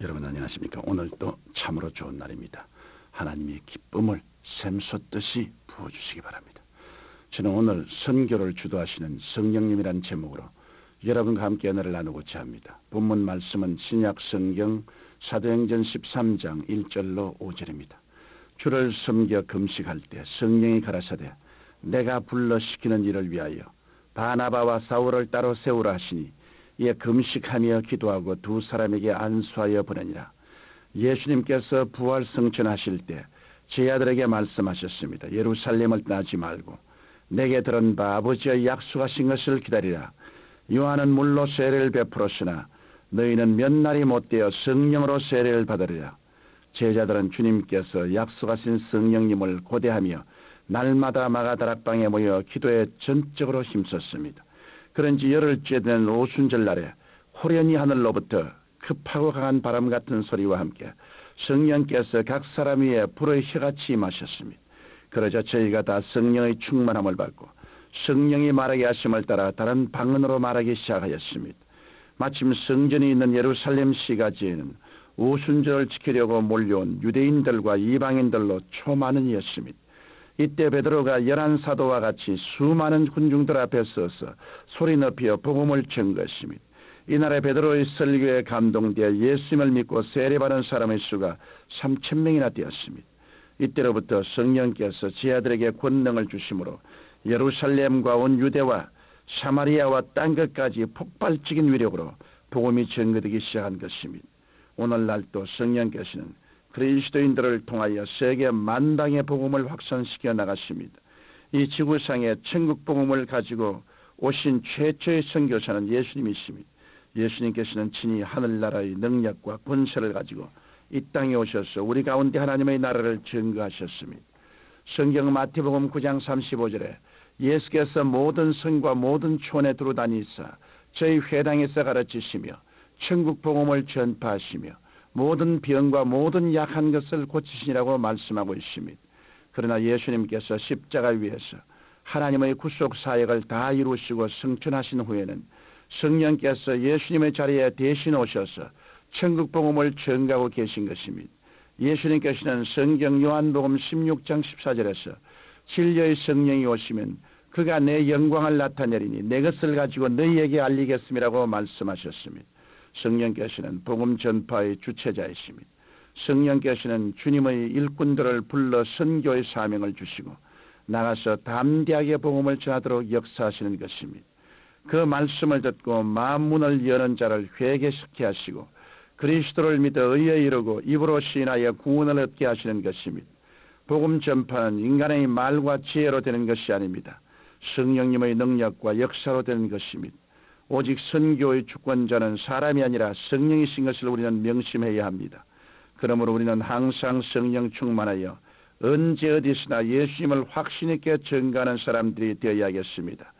여러분 안녕하십니까? 오늘도 참으로 좋은 날입니다. 하나님의 기쁨을 샘솟듯이 부어주시기 바랍니다. 저는 오늘 선교를 주도하시는 성령님이란 제목으로 여러분과 함께 은혜를 나누고자 합니다. 본문 말씀은 신약 성경 사도행전 13장 1절로 5절입니다. 주를 섬겨 금식할 때 성령이 가라사대 내가 불러 시키는 일을 위하여 바나바와 사울을 따로 세우라 하시니 이에 금식하며 기도하고 두 사람에게 안수하여 보내니라. 예수님께서 부활 성천하실 때 제 아들에게 말씀하셨습니다. 예루살렘을 떠나지 말고 내게 들은 바 아버지의 약속하신 것을 기다리라. 요한은 물로 세례를 베풀었으나 너희는 몇 날이 못되어 성령으로 세례를 받으리라. 제자들은 주님께서 약속하신 성령님을 고대하며 날마다 마가다락방에 모여 기도에 전적으로 힘썼습니다. 그런지 열흘째 되는 오순절 날에 호련히 하늘로부터 급하고 강한 바람 같은 소리와 함께 성령께서 각 사람 위에 불의 혀같이 임하셨습니다. 그러자 저희가 다 성령의 충만함을 받고 성령이 말하게 하심을 따라 다른 방언으로 말하기 시작하였습니다. 마침 성전이 있는 예루살렘 시가지에는 오순절을 지키려고 몰려온 유대인들과 이방인들로 초많은 이었습니다. 이때 베드로가 11사도와 같이 수많은 군중들 앞에 서서 소리 높여 복음을 전 것입니다. 이날에 베드로의 설교에 감동되어 예수님을 믿고 세례받은 사람의 수가 3,000명이나 되었습니다. 이때로부터 성령께서 제 아들에게 권능을 주심으로 예루살렘과 온 유대와 사마리아와 딴 것까지 폭발적인 위력으로 복음이 전거되기 시작한 것입니다. 오늘날도 성령께서는 그리스도인들을 통하여 세계 만방의 복음을 확산시켜 나가십니다. 이 지구상에 천국 복음을 가지고 오신 최초의 선교사는 예수님이십니다. 예수님께서는 친히 하늘나라의 능력과 권세를 가지고 이 땅에 오셔서 우리 가운데 하나님의 나라를 증거하셨습니다. 성경 마태복음 9장 35절에 예수께서 모든 성과 모든 촌에 두루다니사 저희 회당에서 가르치시며 천국 복음을 전파하시며 모든 병과 모든 약한 것을 고치시니라고 말씀하고 있습니다. 그러나 예수님께서 십자가 위에서 하나님의 구속 사역을 다 이루시고 승천하신 후에는 성령께서 예수님의 자리에 대신 오셔서 천국 복음을 전가하고 계신 것입니다. 예수님께서는 성경 요한복음 16장 14절에서 진리의 성령이 오시면 그가 내 영광을 나타내리니 내 것을 가지고 너희에게 알리겠음이라고 말씀하셨습니다. 성령께서는 복음 전파의 주체자이십니다. 성령께서는 주님의 일꾼들을 불러 선교의 사명을 주시고 나가서 담대하게 복음을 전하도록 역사하시는 것입니다. 그 말씀을 듣고 마음 문을 여는 자를 회개시게 하시고 그리스도를 믿어 의에 이르고 입으로 시인하여 구원을 얻게 하시는 것입니다. 복음 전파는 인간의 말과 지혜로 되는 것이 아닙니다. 성령님의 능력과 역사로 되는 것입니다. 오직 선교의 주권자는 사람이 아니라 성령이신 것을 우리는 명심해야 합니다. 그러므로 우리는 항상 성령 충만하여 언제 어디서나 예수님을 확신 있게 전가하는 사람들이 되어야겠습니다.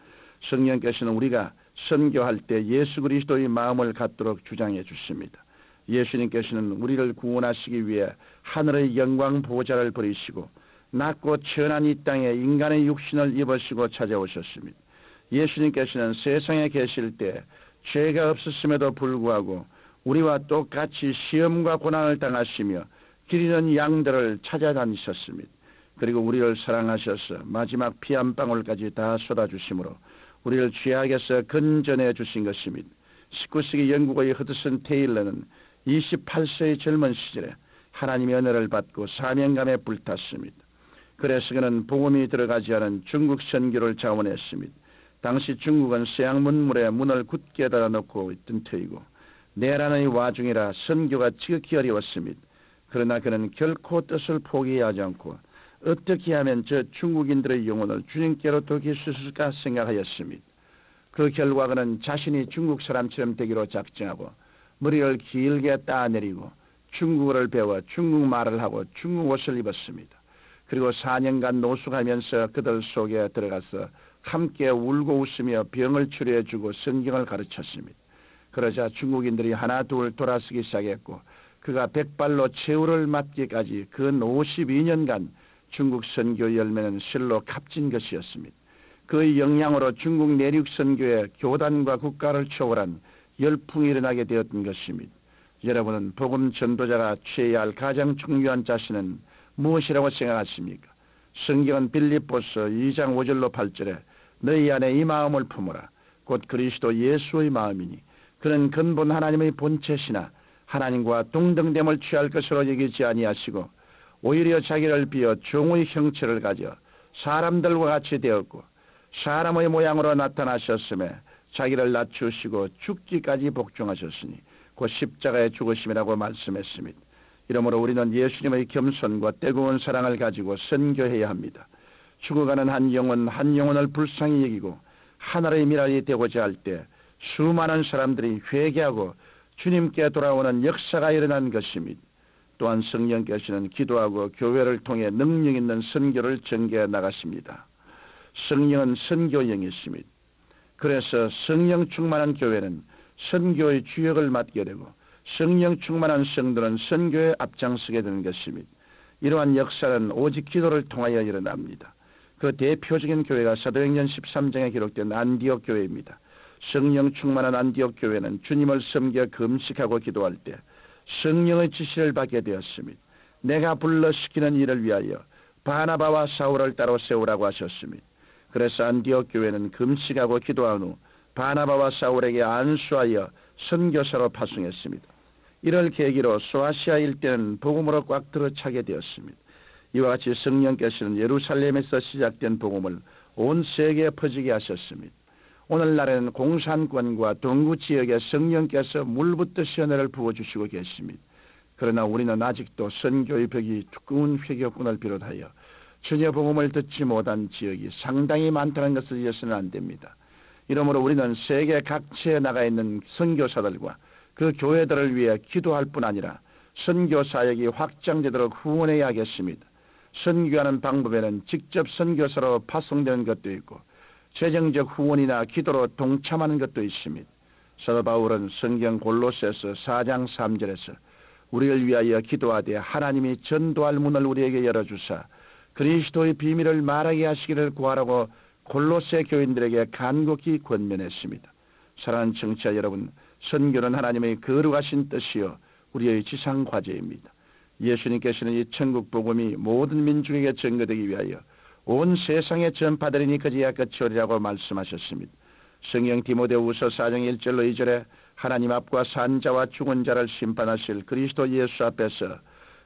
성령께서는 우리가 선교할 때 예수 그리스도의 마음을 갖도록 주장해 주십니다. 예수님께서는 우리를 구원하시기 위해 하늘의 영광 보좌를 버리시고 낮고 천한 이 땅에 인간의 육신을 입으시고 찾아오셨습니다. 예수님께서는 세상에 계실 때 죄가 없었음에도 불구하고 우리와 똑같이 시험과 고난을 당하시며 기르는 양들을 찾아다니셨습니다. 그리고 우리를 사랑하셔서 마지막 피 한 방울까지 다 쏟아주심으로 우리를 죄악에서 건져내 주신 것입니다. 19세기 영국의 허드슨 테일러는 28세의 젊은 시절에 하나님의 은혜를 받고 사명감에 불탔습니다. 그래서 그는 복음이 들어가지 않은 중국 선교를 자원했습니다. 당시 중국은 서양문물에 문을 굳게 닫아놓고 있던 터이고 내란의 와중이라 선교가 지극히 어려웠습니다. 그러나 그는 결코 뜻을 포기하지 않고 어떻게 하면 저 중국인들의 영혼을 주님께로 돌릴 수 있을까 생각하였습니다. 그 결과 그는 자신이 중국 사람처럼 되기로 작정하고 머리를 길게 따내리고 중국어를 배워 중국말을 하고 중국 옷을 입었습니다. 그리고 4년간 노숙하면서 그들 속에 들어가서 함께 울고 웃으며 병을 치료해주고 성경을 가르쳤습니다. 그러자 중국인들이 하나 둘 돌아서기 시작했고 그가 백발로 최후를 맞기까지 근 52년간 중국 선교 열매는 실로 값진 것이었습니다. 그의 영향으로 중국 내륙 선교에 교단과 국가를 초월한 열풍이 일어나게 되었던 것입니다. 여러분은 복음 전도자가 취해야 할 가장 중요한 자세는 무엇이라고 생각하십니까? 성경은 빌립보서 2장 5절로 8절에 너희 안에 이 마음을 품어라. 곧 그리스도 예수의 마음이니 그는 근본 하나님의 본체시나 하나님과 동등됨을 취할 것으로 여기지 아니하시고 오히려 자기를 비어 종의 형체를 가져 사람들과 같이 되었고 사람의 모양으로 나타나셨음에 자기를 낮추시고 죽기까지 복종하셨으니 곧 십자가의 죽으심이라고 말씀했습니다. 이러므로 우리는 예수님의 겸손과 뜨거운 사랑을 가지고 선교해야 합니다. 죽어가는 한 영혼을 불쌍히 여기고 하나의 미랄이 되고자 할 때 수많은 사람들이 회개하고 주님께 돌아오는 역사가 일어난 것입니다. 또한 성령께서는 기도하고 교회를 통해 능력 있는 선교를 전개해 나가십니다. 성령은 선교형이십니다. 그래서 성령 충만한 교회는 선교의 주역을 맡게 되고 성령 충만한 성도는 선교에 앞장서게 되는 것입니다. 이러한 역사는 오직 기도를 통하여 일어납니다. 그 대표적인 교회가 사도행전 13장에 기록된 안디옥 교회입니다. 성령 충만한 안디옥 교회는 주님을 섬겨 금식하고 기도할 때 성령의 지시를 받게 되었습니다. 내가 불러시키는 일을 위하여 바나바와 사울을 따로 세우라고 하셨습니다. 그래서 안디옥 교회는 금식하고 기도한 후 바나바와 사울에게 안수하여 선교사로 파송했습니다. 이를 계기로 소아시아 일대는 복음으로 꽉 들어차게 되었습니다. 이와 같이 성령께서는 예루살렘에서 시작된 복음을 온 세계에 퍼지게 하셨습니다. 오늘날에는 공산권과 동구 지역에 성령께서 물붓듯이 은혜를 부어주시고 계십니다. 그러나 우리는 아직도 선교의 벽이 두꺼운 회교권을 비롯하여 전혀 복음을 듣지 못한 지역이 상당히 많다는 것을 잊어서는 안 됩니다. 이러므로 우리는 세계 각지에 나가 있는 선교사들과 그 교회들을 위해 기도할 뿐 아니라 선교 사역이 확장되도록 후원해야 하겠습니다. 선교하는 방법에는 직접 선교사로 파송되는 것도 있고 재정적 후원이나 기도로 동참하는 것도 있습니다. 사도 바울은 성경 골로새서 4장 3절에서 우리를 위하여 기도하되 하나님이 전도할 문을 우리에게 열어주사 그리스도의 비밀을 말하게 하시기를 구하라고 골로새 교인들에게 간곡히 권면했습니다. 사랑하는 청취자 여러분, 선교는 하나님의 거룩하신 뜻이요 우리의 지상 과제입니다. 예수님께서는 이 천국 복음이 모든 민중에게 전거되기 위하여 온 세상에 전파되리니 그제야 끝이 오리라고 말씀하셨습니다. 성경 디모데후서 4장 1절로 2절에 하나님 앞과 산자와 죽은 자를 심판하실 그리스도 예수 앞에서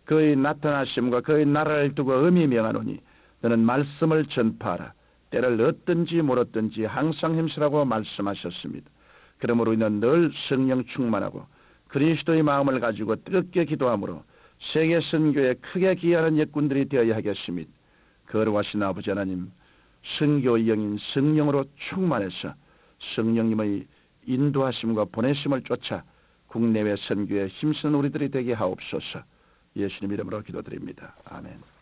그의 나타나심과 그의 나라를 두고 엄히 명하노니 너는 말씀을 전파하라. 때를 얻든지 물었든지 항상 힘쓰라고 말씀하셨습니다. 그러므로 우리는 늘 성령 충만하고 그리스도의 마음을 가지고 뜨겁게 기도함으로 세계 선교에 크게 기여하는 일꾼들이 되어야 하겠습니다. 거룩하신 아버지 하나님, 선교의 영인 성령으로 충만해서 성령님의 인도하심과 보내심을 쫓아 국내외 선교에 힘쓰는 우리들이 되게 하옵소서. 예수님 이름으로 기도드립니다. 아멘.